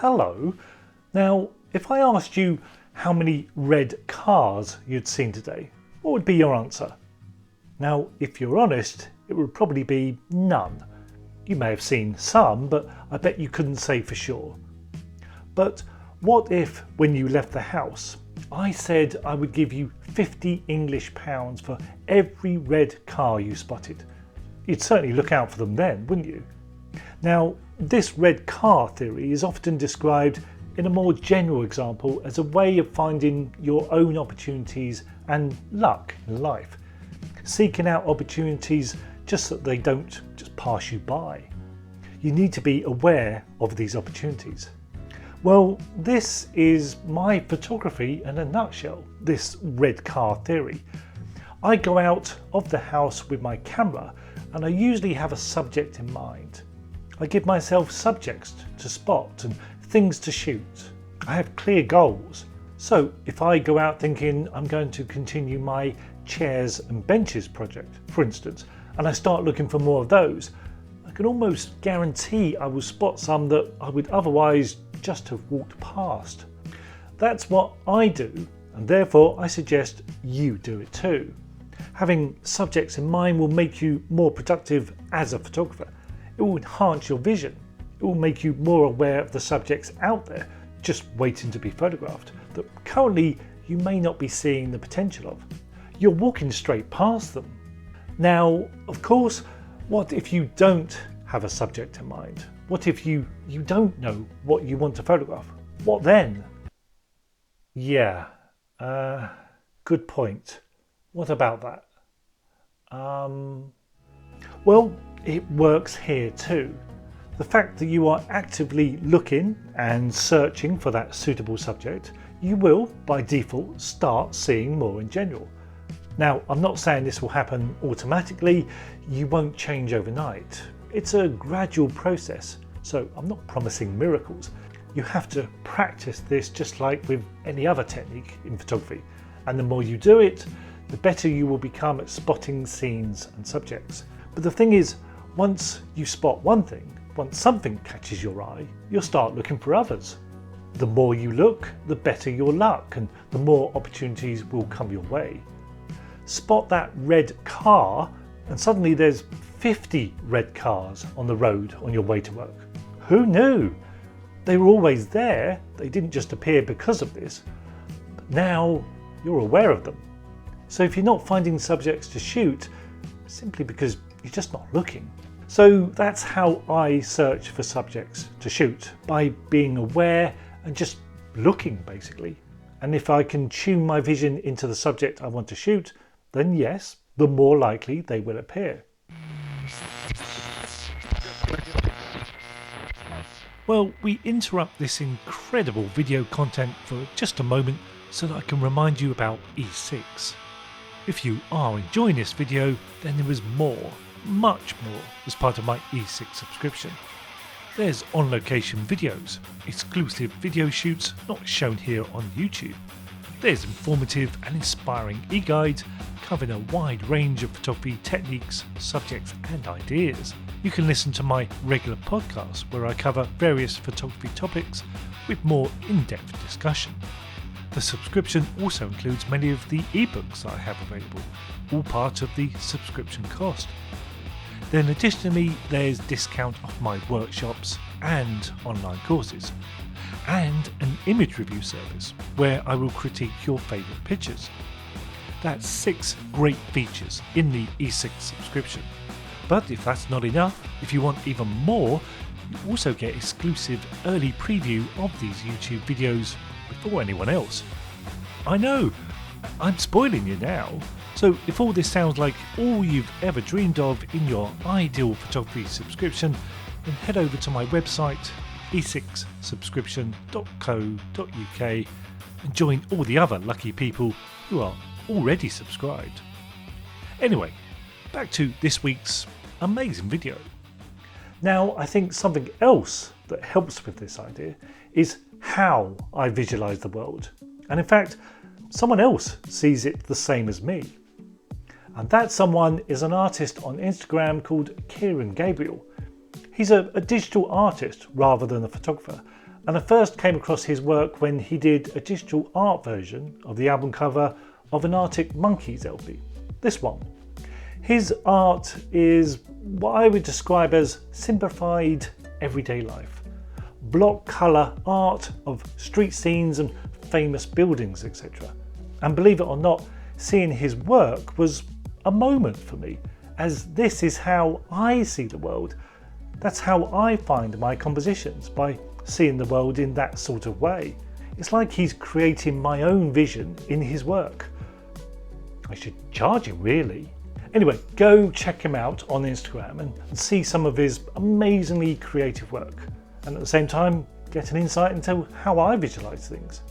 Hello. Now, if I asked you how many red cars you'd seen today, what would be your answer? Now, if you're honest, it would probably be none. You may have seen some, but I bet you couldn't say for sure. But what if, when you left the house, I said I would give you £50 English for every red car you spotted? You'd certainly look out for them then, wouldn't you? Now, this red car theory is often described in a more general example as a way of finding your own opportunities and luck in life, seeking out opportunities just so they don't just pass you by. You need to be aware of these opportunities. Well, this is my photography in a nutshell, this red car theory. I go out of the house with my camera and I usually have a subject in mind. I give myself subjects to spot and things to shoot. I have clear goals. So if I go out thinking I'm going to continue my chairs and benches project, for instance, and I start looking for more of those, I can almost guarantee I will spot some that I would otherwise just have walked past. That's what I do, and therefore I suggest you do it too. Having subjects in mind will make you more productive as a photographer. It will enhance your vision. It will make you more aware of the subjects out there just waiting to be photographed that currently you may not be seeing the potential of. You're walking straight past them. Now, of course, what if you don't have a subject in mind? What if you don't know what you want to photograph? What then? Yeah, good point. What about that? Well, it works here too. The fact that you are actively looking and searching for that suitable subject, you will, by default, start seeing more in general. Now, I'm not saying this will happen automatically. You won't change overnight. It's a gradual process, so I'm not promising miracles. You have to practice this just like with any other technique in photography. And the more you do it, the better you will become at spotting scenes and subjects. But the thing is, once you spot one thing, once something catches your eye, you'll start looking for others. The more you look, the better your luck and the more opportunities will come your way. Spot that red car and suddenly there's 50 red cars on the road on your way to work. Who knew? They were always there, they didn't just appear because of this, but now you're aware of them. So if you're not finding subjects to shoot, simply because you're just not looking. So that's how I search for subjects to shoot, by being aware and just looking basically. And if I can tune my vision into the subject I want to shoot, then yes, the more likely they will appear. Well, we interrupt this incredible video content for just a moment so that I can remind you about E6. If you are enjoying this video, then there is more, much more, as part of my E6 subscription. There's on-location videos, exclusive video shoots not shown here on YouTube. There's informative and inspiring e-guides covering a wide range of photography techniques, subjects and ideas. You can listen to my regular podcast where I cover various photography topics with more in-depth discussion. The subscription also includes many of the ebooks I have available, all part of the subscription cost. Then additionally, there's discount off my workshops and online courses, and an image review service where I will critique your favourite pictures. That's 6 great features in the E6 subscription. But if that's not enough, if you want even more, you also get exclusive early preview of these YouTube videos before anyone else. I know, I'm spoiling you now. So if all this sounds like all you've ever dreamed of in your ideal photography subscription, then head over to my website e6subscription.co.uk and join all the other lucky people who are already subscribed. Anyway, back to this week's amazing video. Now, I think something else that helps with this idea is how I visualize the world. And in fact, someone else sees it the same as me. And that someone is an artist on Instagram called Kieran Gabriel. He's a digital artist rather than a photographer, and I first came across his work when he did a digital art version of the album cover of an Arctic Monkeys LP, this one. His art is what I would describe as simplified everyday life. Block colour art of street scenes and famous buildings, etc. And believe it or not, seeing his work was a moment for me, as this is how I see the world. That's how I find my compositions, by seeing the world in that sort of way. It's like he's creating my own vision in his work. I should charge him, really. Anyway, go check him out on Instagram and see some of his amazingly creative work, and at the same time get an insight into how I visualise things.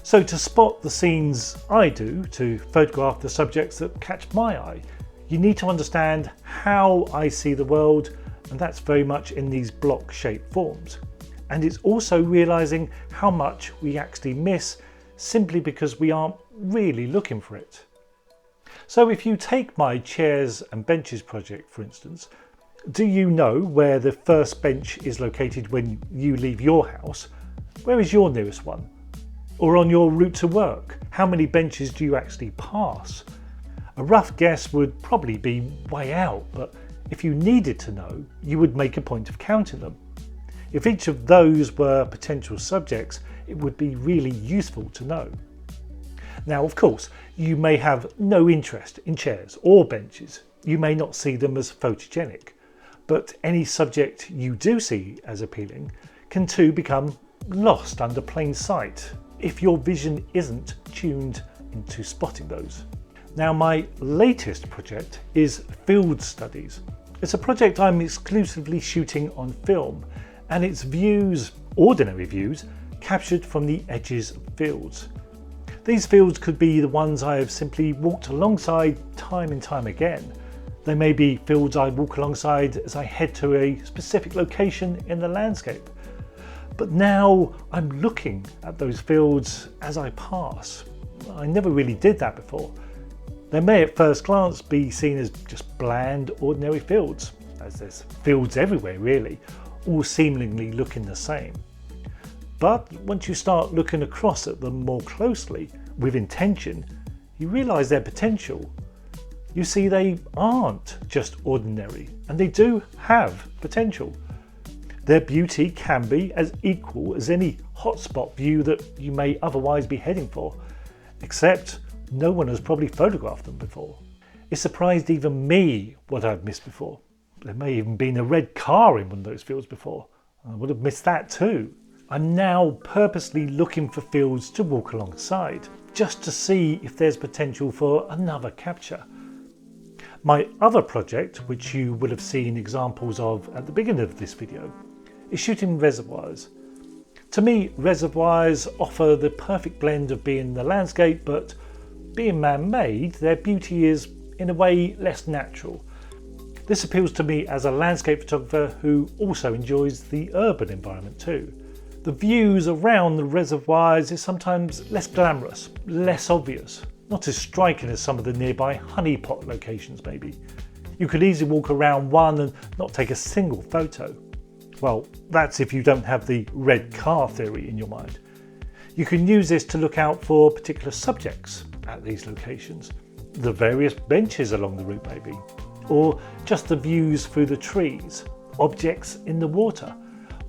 So to spot the scenes I do, to photograph the subjects that catch my eye, you need to understand how I see the world, and that's very much in these block-shaped forms. And it's also realising how much we actually miss simply because we aren't really looking for it. So if you take my chairs and benches project, for instance, do you know where the first bench is located when you leave your house? Where is your nearest one? Or on your route to work, how many benches do you actually pass? A rough guess would probably be way out, but if you needed to know, you would make a point of counting them. If each of those were potential subjects, it would be really useful to know. Now, of course, you may have no interest in chairs or benches. You may not see them as photogenic, but any subject you do see as appealing can too become lost under plain sight if your vision isn't tuned into spotting those. Now, my latest project is Field Studies. It's a project I'm exclusively shooting on film, and it's views, ordinary views, captured from the edges of fields. These fields could be the ones I have simply walked alongside time and time again. They may be fields I walk alongside as I head to a specific location in the landscape. But now I'm looking at those fields as I pass. I never really did that before. They may at first glance be seen as just bland, ordinary fields, as there's fields everywhere really, all seemingly looking the same. But once you start looking across at them more closely, with intention, you realise their potential. You see they aren't just ordinary, and they do have potential. Their beauty can be as equal as any hotspot view that you may otherwise be heading for, except no one has probably photographed them before. It surprised even me what I've missed before. There may even been a red car in one of those fields before. I would have missed that too. I'm now purposely looking for fields to walk alongside, just to see if there's potential for another capture. My other project, which you will have seen examples of at the beginning of this video, is shooting reservoirs. To me, reservoirs offer the perfect blend of being the landscape, but being man-made, their beauty is, in a way, less natural. This appeals to me as a landscape photographer who also enjoys the urban environment too. The views around the reservoirs is sometimes less glamorous, less obvious, not as striking as some of the nearby honeypot locations maybe. You could easily walk around one and not take a single photo. Well, that's if you don't have the red car theory in your mind. You can use this to look out for particular subjects at these locations, the various benches along the route maybe, or just the views through the trees, objects in the water,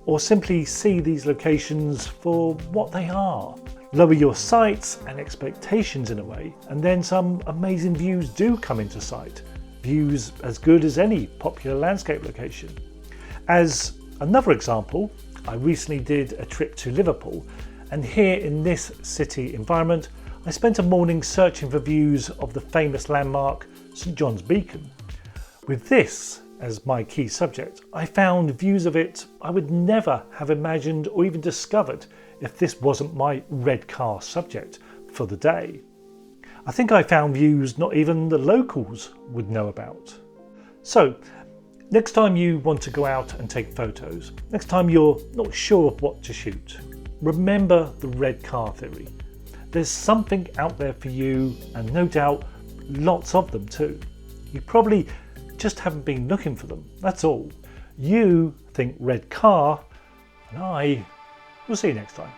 or simply see these locations for what they are. Lower your sights and expectations in a way, and then some amazing views do come into sight. Views as good as any popular landscape location. As another example, I recently did a trip to Liverpool, and here in this city environment, I spent a morning searching for views of the famous landmark St John's Beacon. With this as my key subject, I found views of it I would never have imagined or even discovered if this wasn't my red car subject for the day. I think I found views not even the locals would know about. So, next time you want to go out and take photos, next time you're not sure of what to shoot, remember the red car theory. There's something out there for you, and no doubt lots of them too. You probably just haven't been looking for them, that's all. You think red car, and I We'll see you next time.